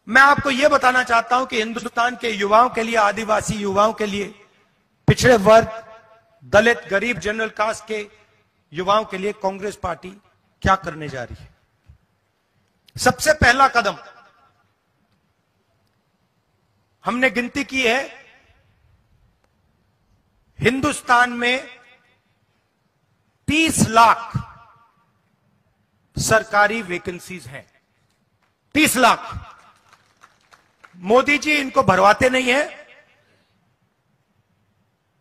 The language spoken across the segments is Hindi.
मैं आपको यह बताना चाहता हूं कि हिंदुस्तान के युवाओं के लिए, आदिवासी युवाओं के लिए, पिछड़े वर्ग, दलित, गरीब, जनरल कास्ट के युवाओं के लिए कांग्रेस पार्टी क्या करने जा रही है। सबसे पहला कदम हमने गिनती की है, हिंदुस्तान में 30 लाख सरकारी वैकेंसीज हैं। 30 लाख। मोदी जी इनको भरवाते नहीं है,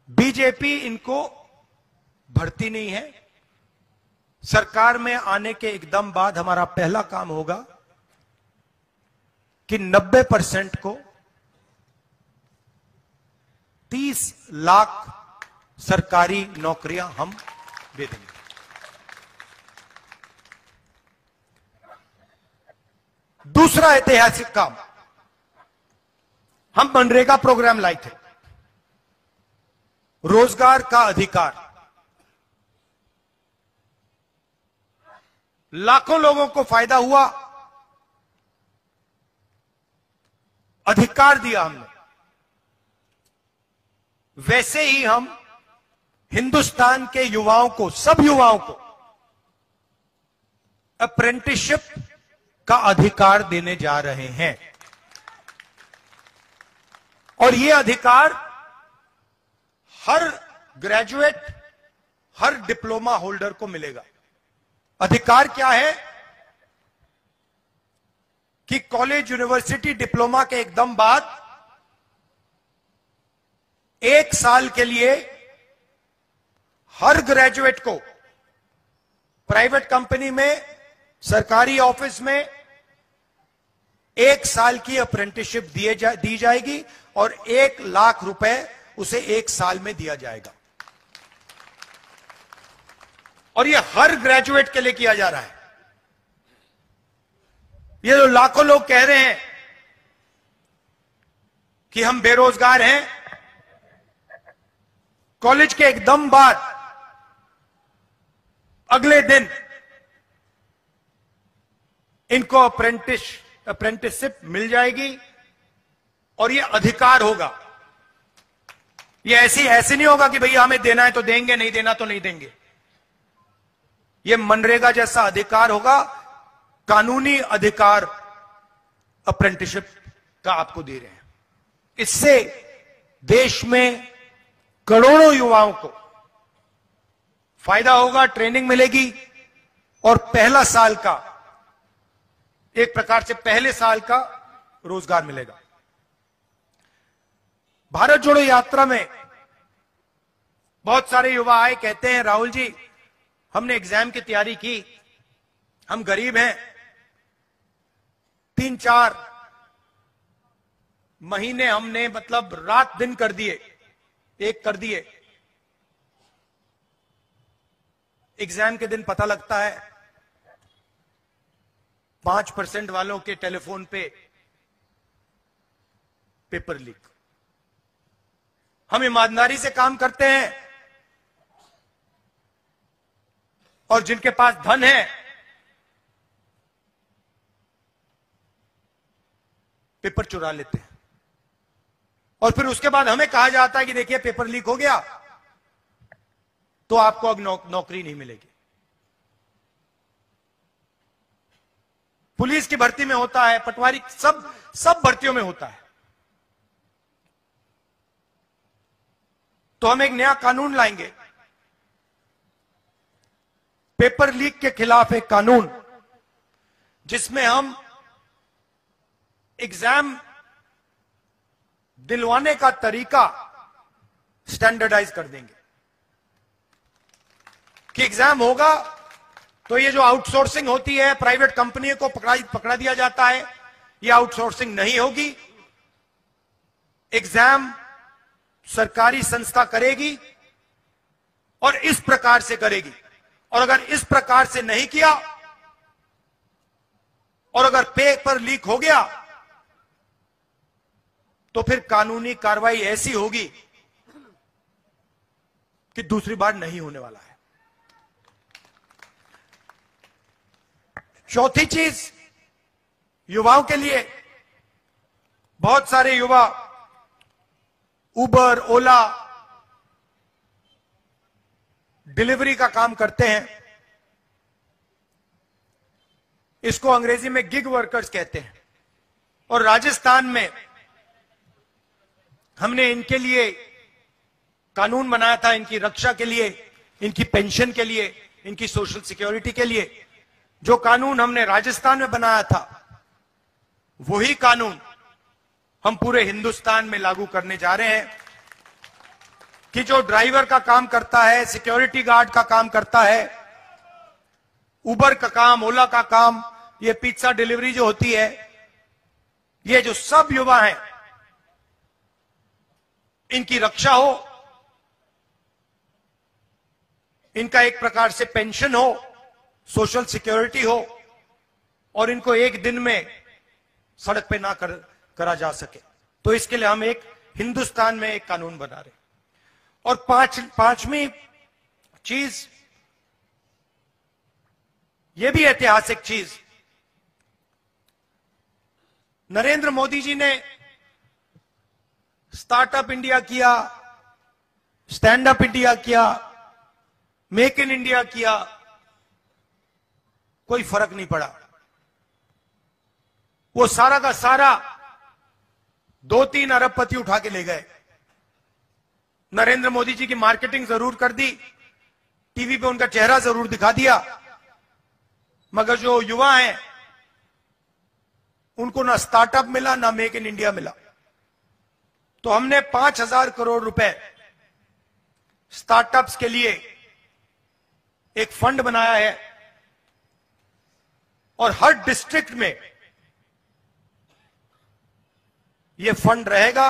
बीजेपी इनको भरती नहीं है। सरकार में आने के एकदम बाद हमारा पहला काम होगा कि 90% को 30 लाख सरकारी नौकरियां हम दे देंगे। दूसरा ऐतिहासिक काम, हम मनरेगा प्रोग्राम लाए थे, रोजगार का अधिकार। लाखों लोगों को फायदा हुआ, अधिकार दिया हमने। वैसे ही हम हिंदुस्तान के युवाओं को, सब युवाओं को अप्रेंटिसशिप का अधिकार देने जा रहे हैं। और यह अधिकार हर ग्रेजुएट, हर डिप्लोमा होल्डर को मिलेगा। अधिकार क्या है कि कॉलेज, यूनिवर्सिटी, डिप्लोमा के एकदम बाद 1 साल के लिए हर ग्रेजुएट को प्राइवेट कंपनी में, सरकारी ऑफिस में 1 साल की अप्रेंटिसशिप दी जाएगी और 1 लाख रुपए उसे 1 साल में दिया जाएगा। और यह हर ग्रेजुएट के लिए किया जा रहा है। ये जो लाखों लोग कह रहे हैं कि हम बेरोजगार हैं, कॉलेज के एकदम बाद अगले दिन इनको अप्रेंटिसशिप मिल जाएगी और यह अधिकार होगा। यह ऐसे नहीं होगा कि भैया हमें देना है तो देंगे, नहीं देना तो नहीं देंगे। यह मनरेगा जैसा अधिकार होगा, कानूनी अधिकार अप्रेंटिसशिप का आपको दे रहे हैं। इससे देश में करोड़ों युवाओं को फायदा होगा, ट्रेनिंग मिलेगी और पहला साल का, एक प्रकार से पहले साल का रोजगार मिलेगा। भारत जोड़ो यात्रा में बहुत सारे युवा आए, कहते हैं राहुल जी हमने एग्जाम की तैयारी की, हम गरीब हैं, 3-4 महीने हमने मतलब रात दिन कर दिए, एक कर दिए। एग्जाम के दिन पता लगता है 5% वालों के टेलीफोन पे पेपर लीक। हम ईमानदारी से काम करते हैं और जिनके पास धन है पेपर चुरा लेते हैं और फिर उसके बाद हमें कहा जाता है कि देखिए पेपर लीक हो गया तो आपको अब नौकरी नहीं मिलेगी। पुलिस की भर्ती में होता है, पटवारी, सब भर्तियों में होता है। तो हम एक नया कानून लाएंगे, पेपर लीक के खिलाफ एक कानून, जिसमें हम एग्जाम दिलवाने का तरीका स्टैंडर्डाइज कर देंगे कि एग्जाम होगा तो ये जो आउटसोर्सिंग होती है, प्राइवेट कंपनी को पकड़ा दिया जाता है, ये आउटसोर्सिंग नहीं होगी। एग्जाम सरकारी संस्था करेगी और इस प्रकार से करेगी। और अगर इस प्रकार से नहीं किया और अगर पेपर लीक हो गया तो फिर कानूनी कार्रवाई ऐसी होगी कि दूसरी बार नहीं होने वाला है। चौथी चीज युवाओं के लिए बहुत सारे युवा उबर, ओला, डिलीवरी का काम करते हैं। इसको अंग्रेजी में गिग वर्कर्स कहते हैं। और राजस्थान में हमने इनके लिए कानून बनाया था, इनकी रक्षा के लिए, इनकी पेंशन के लिए, इनकी सोशल सिक्योरिटी के लिए। जो कानून हमने राजस्थान में बनाया था, वही कानून हम पूरे हिंदुस्तान में लागू करने जा रहे हैं कि जो ड्राइवर का काम करता है, सिक्योरिटी गार्ड का काम करता है, उबर का काम, ओला का काम, ये पिज्जा डिलीवरी जो होती है, ये जो सब युवा हैं, इनकी रक्षा हो, इनका एक प्रकार से पेंशन हो, सोशल सिक्योरिटी हो, और इनको एक दिन में सड़क पे ना करा जा सके। तो इसके लिए हम एक हिंदुस्तान में एक कानून बना रहे हैं। और पांचवी चीज, यह भी ऐतिहासिक चीज, नरेंद्र मोदी जी ने स्टार्टअप इंडिया किया, स्टैंड अप इंडिया किया, मेक इन इंडिया किया, कोई फर्क नहीं पड़ा। वो सारा का सारा 2-3 अरबपति उठा के ले गए। नरेंद्र मोदी जी की मार्केटिंग जरूर कर दी, टीवी पे उनका चेहरा जरूर दिखा दिया, मगर जो युवा हैं उनको ना स्टार्टअप मिला, ना मेक इन इंडिया मिला। तो हमने 5,000 करोड़ रुपए स्टार्टअप्स के लिए एक फंड बनाया है, और हर डिस्ट्रिक्ट में यह फंड रहेगा।